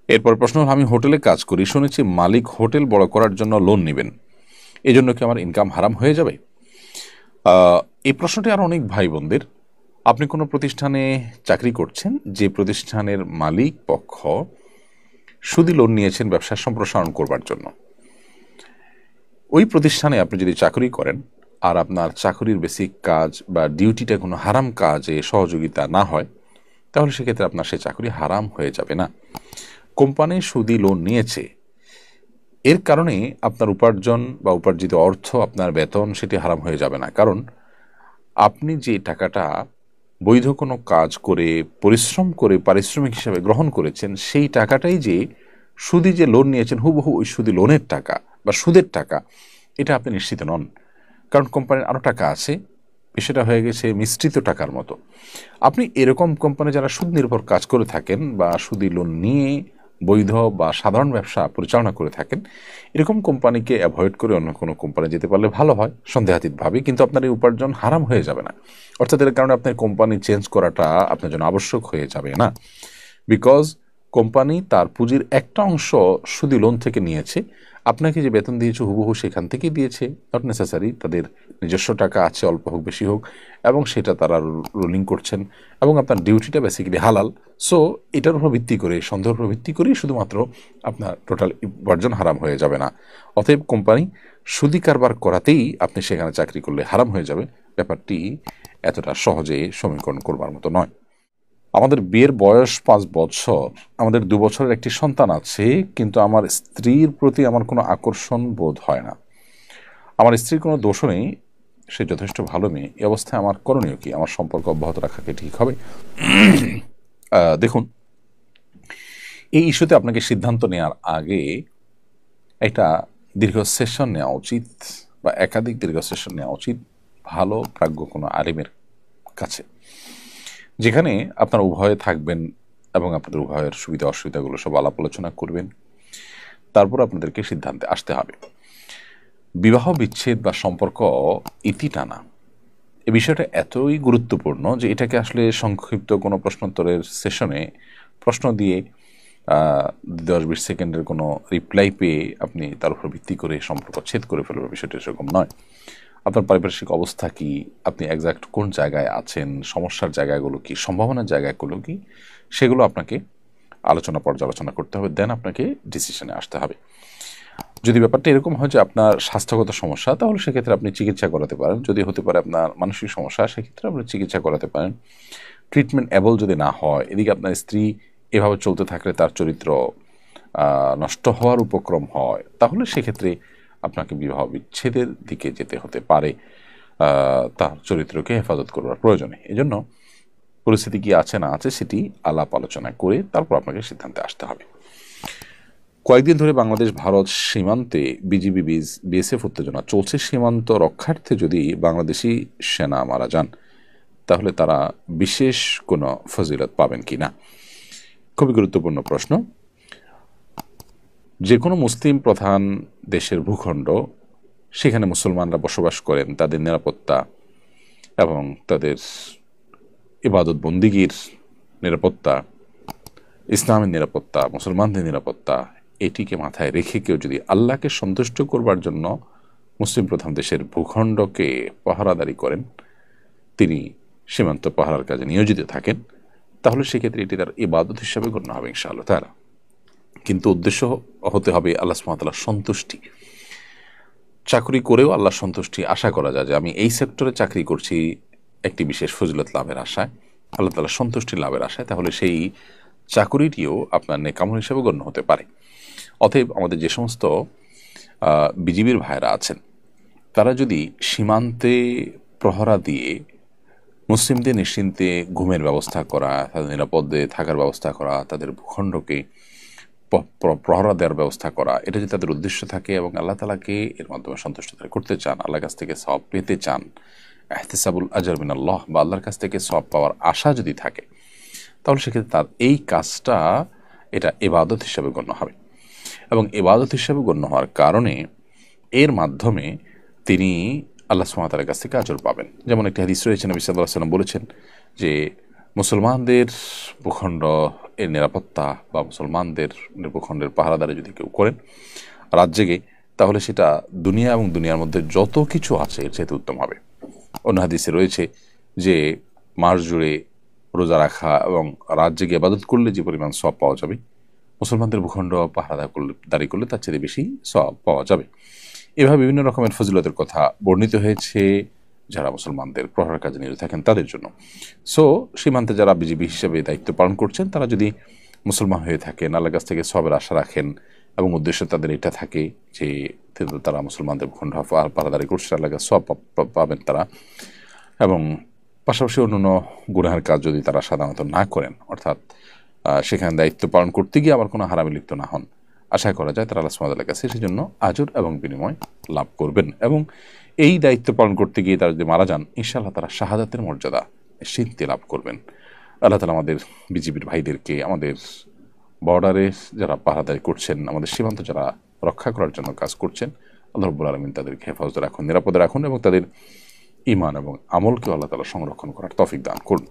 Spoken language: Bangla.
এরপর প্রশ্ন হলো, আমি হোটেলে কাজ করি, শুনেছি মালিক হোটেল বড় করার জন্য লোন নেবেন, এই জন্য কি আমার ইনকাম হারাম হয়ে যাবে? এই প্রশ্নটি আর অনেক ভাই বোনদের। আপনি কোনো প্রতিষ্ঠানে চাকরি করছেন, যে প্রতিষ্ঠানের মালিক পক্ষ সুদি লোন নিয়েছেন ব্যবসা সম্প্রসারণ করবার জন্য। ওই প্রতিষ্ঠানে আপনি যদি চাকরি করেন আর আপনার চাকরির বেসিক কাজ বা ডিউটিটা কোনো হারাম কাজে সহযোগিতা না হয়, তাহলে সেক্ষেত্রে আপনার সে চাকরি হারাম হয়ে যাবে না। কোম্পানি সুদি লোন নিয়েছে, এর কারণে আপনার উপার্জন বা উপার্জিত অর্থ, আপনার বেতন, সেটি হারাম হয়ে যাবে না। কারণ আপনি যে টাকাটা বৈধ কোনো কাজ করে পরিশ্রম করে পারিশ্রমিক হিসাবে গ্রহণ করেছেন, সেই টাকাটাই যে সুদি যে লোন নিয়েছেন হুবহু ওই সুদি লোনের টাকা বা সুদের টাকা, এটা আপনি নিশ্চিত নন। কারণ কোম্পানির আরও টাকা আছে, বিষয়টা হয়ে গেছে মিশ্রিত টাকার মতো। আপনি এরকম কোম্পানি যারা সুদ নির্ভর কাজ করে থাকেন বা সুদি লোন নিয়ে বৈধ বা সাধারণ ব্যবসা পরিচালনা করে থাকেন, এরকম কোম্পানিকে অ্যাভয়েড করে অন্য কোনো কোম্পানি যেতে পারলে ভালো হয় সন্দেহাতীতভাবে, কিন্তু আপনার এই উপার্জন হারাম হয়ে যাবে না। অর্থাৎ এর কারণে আপনার কোম্পানি চেঞ্জ করাটা আপনার জন্য আবশ্যক হয়ে যাবে না। বিকজ কোম্পানি তার পুঁজির একটা অংশ সুদি লোন থেকে নিয়েছে, আপনাকে যে বেতন দিয়েছে হুবহু সেখান থেকেই দিয়েছে, নট নেসেসারি তাদের নিজস্ব টাকা আছে, অল্প হোক বেশি হোক, এবং সেটা তারা রোলিং করছেন, এবং আপনার ডিউটিটা বেসিক্যালি হালাল। সো এটার উপর ভিত্তি করে, সন্দেহের উপর ভিত্তি করেই শুধুমাত্র আপনার টোটাল উপার্জন হারাম হয়ে যাবে না। অতএব কোম্পানি সুদি কারবার করাতেই আপনি সেখানে চাকরি করলে হারাম হয়ে যাবে, ব্যাপারটি এতটা সহজে সমীকরণ করবার মতো নয়। আমাদের বিয়ের বয়স 5 বছর, আমাদের 2 বছরের একটি সন্তান আছে, কিন্তু আমার স্ত্রীর প্রতি আমার কোনো আকর্ষণ বোধ হয় না। আমার স্ত্রীর কোনো দোষও নেই, সে যথেষ্ট ভালো মেয়ে। এই অবস্থায় আমার করণীয় কি? আমার সম্পর্ক অব্যাহত রাখা কি ঠিক হবে? দেখুন, এই ইস্যুতে আপনাকে সিদ্ধান্ত নেওয়ার আগে একটা দীর্ঘ সেশন নেওয়া উচিত, বা একাধিক দীর্ঘ সেশন নেওয়া উচিত ভালো প্রাজ্ঞ কোনো আলিমের কাছে, যেখানে আপনারা উভয়ে থাকবেন এবং আপনাদের উভয়ের সুবিধা অসুবিধাগুলো সব আলাপ আলোচনা করবেন। তারপর আপনাদেরকে সিদ্ধান্তে আসতে হবে। বিবাহ বিচ্ছেদ বা সম্পর্ক ইতি টানা, এই বিষয়টা এতই গুরুত্বপূর্ণ যে এটাকে আসলে সংক্ষিপ্ত কোনো প্রশ্নোত্তরের সেশনে প্রশ্ন দিয়ে 10-20 সেকেন্ডের কোনো রিপ্লাই পেয়ে আপনি তার উপর ভিত্তি করে সম্পর্ক ছেদ করে ফেলবেন, বিষয়টা সেরকম নয়। আপনার পারিপার্শ্বিক অবস্থা কি, আপনি একজ্যাক্ট কোন জায়গায় আছেন, সমস্যার জায়গাগুলো কি, সম্ভাবনার জায়গাগুলো কি, সেগুলো আপনাকে আলোচনা পর্যালোচনা করতে হবে, দেন আপনাকে ডিসিশনে আসতে হবে। যদি ব্যাপারটা এরকম হয় যে আপনার স্বাস্থ্যগত সমস্যা, তাহলে সেক্ষেত্রে আপনি চিকিৎসা করাতে পারেন। যদি হতে পারে আপনার মানসিক সমস্যা, সেক্ষেত্রে আপনি চিকিৎসা করাতে পারেন। ট্রিটমেন্ট অ্যাবল যদি না হয়, এদিকে আপনার স্ত্রী এভাবে চলতে থাকলে তার চরিত্র নষ্ট হওয়ার উপক্রম হয়, তাহলে সেক্ষেত্রে আপনাকে বিবাহ বিচ্ছেদের দিকে যেতে হতে পারে, তার চরিত্রকে হেফাজত করবার প্রয়োজনে। এজন্য পরিস্থিতি কি আছে না আছে সেটি আলাপ আলোচনা করে তারপর আপনাকে সিদ্ধান্তে আসতে হবে। কয়েকদিন ধরে বাংলাদেশ ভারত সীমান্তে বিজিবি বিএসএফ উত্তেজনা চলছে। সীমান্ত রক্ষার্থে যদি বাংলাদেশি সেনা মারা যান, তাহলে তারা বিশেষ কোনো ফজিলত পাবেন কি না? খুবই গুরুত্বপূর্ণ প্রশ্ন। যে কোনো মুসলিম প্রধান দেশের ভূখণ্ড, সেখানে মুসলমানরা বসবাস করেন, তাদের নিরাপত্তা এবং তাদের ইবাদত বন্দিগির নিরাপত্তা, ইসলামের নিরাপত্তা, মুসলমানদের নিরাপত্তা, এটিকে মাথায় রেখে কেউ যদি আল্লাহকে সন্তুষ্ট করবার জন্য মুসলিম প্রধান দেশের ভূখণ্ডকে পাহারাদারি করেন, তিনি সীমান্ত পাহারার কাজে নিয়োজিত থাকেন, তাহলে সেক্ষেত্রে এটি তার ইবাদত হিসাবে গণ্য হবে ইনশাআল্লাহ তাআলা। কিন্তু উদ্দেশ্য হতে হবে আল্লাহ সুবহানাহু ওয়া তাআলার সন্তুষ্টি। চাকরি করেও আল্লাহ সন্তুষ্টি আশা করা যায় যে আমি এই সেক্টরে চাকরি করছি একটি বিশেষ ফজিলত লাভের আশায়, আল্লাহ তাআলার সন্তুষ্টি লাভের আশায়, তাহলে সেই চাকুরিটিও আপনার নেকামল হিসেবে গণ্য হতে পারে। অতএব আমাদের যে সমস্ত বিজিবির ভাইরা আছেন, তারা যদি সীমান্তে প্রহরা দিয়ে মুসলিমদের নিশ্চিন্তে ঘুমের ব্যবস্থা করা, তাদের নিরাপদে থাকার ব্যবস্থা করা, তাদের ভূখণ্ডকে প্রহরা দেওয়ার ব্যবস্থা করা, এটা যদি তাদের উদ্দেশ্য থাকে এবং আল্লাহ তাআলাকে এর মাধ্যমে সন্তুষ্ট করতে চান, আল্লাহর কাছ থেকে সওয়াব পেতে চান, ইহতিসাবুল আজর মিনাল্লাহ, বা আল্লাহর কাছ থেকে সওয়াব পাওয়ার আশা যদি থাকে, তাহলে সেক্ষেত্রে তার এই কাজটা এটা ইবাদত হিসাবে গণ্য হবে। এবং ইবাদত হিসাবে গণ্য হওয়ার কারণে এর মাধ্যমে তিনি আল্লাহ সুবহানাহু ওয়া তাআলার কাছ থেকে আজর পাবেন। যেমন একটি হাদিস রয়েছে, নবী সাল্লাল্লাহু আলাইহি ওয়াসাল্লাম বলেছেন যে মুসলমানদের ভূখণ্ড এর নিরাপত্তা বা মুসলমানদের ভূখণ্ডের পাহারাদারি যদি কেউ করেন রাত জেগে, তাহলে সেটা দুনিয়া এবং দুনিয়ার মধ্যে যত কিছু আছে এর চাইতে উত্তম হবে। অন্য হাদিসে রয়েছে যে মাস জুড়ে রোজা রাখা এবং রাত জেগে ইবাদত করলে যে পরিমাণ সওয়াব পাওয়া যাবে, মুসলমানদের ভূখণ্ড দাঁড়ি করলে তার চেয়ে বেশি সওয়াব পাওয়া যাবে। এভাবে বিভিন্ন রকমের ফজিলতের কথা বর্ণিত হয়েছে যারা মুসলমানদের প্রহরার কাজে নিয়োজিত থাকেন তাদের জন্য। সো সীমান্তে যারা বিজিবি হিসেবে দায়িত্ব পালন করছেন তারা যদি মুসলমান হয়ে থাকেন, আল্লাহর কাছ থেকে সওয়াবের আশা রাখেন এবং উদ্দেশ্য তাদের এটা থাকে যে তারা মুসলমানদের ভূখণ্ড পাহারাদারি করছে, আল্লাহর কাছে সওয়াব পাবেন তারা, এবং পাশাপাশি অন্যান্য গুনাহের কাজ যদি তারা সাধারণত না করেন, অর্থাৎ সেখানে দায়িত্ব পালন করতে গিয়ে আবার কোনো হারামে লিপ্ত না হন, আশা করা যায় তারা আল্লাহ সুবহানাহু ওয়া তাআলার কাছে সেজন্য আজর এবং বিনিময় লাভ করবেন। এবং এই দায়িত্ব পালন করতে গিয়ে তারা যদি মারা যান, ইনশাআল্লাহ তারা শাহাদাতের মর্যাদা নিশ্চিন্তে লাভ করবেন। আল্লাহ তাআলা আমাদের বিজিবির ভাইদেরকে, আমাদের বর্ডারে যারা পাহারাদারি করছেন, আমাদের সীমান্ত যারা রক্ষা করার জন্য কাজ করছেন, আল্লাহ রাব্বুল আলামিন তাদেরকে হেফাজতে রাখুন, নিরাপদে রাখুন এবং তাদের ঈমান এবং আমলকে আল্লাহ তাআলা সংরক্ষণ করার তৌফিক দান করুন।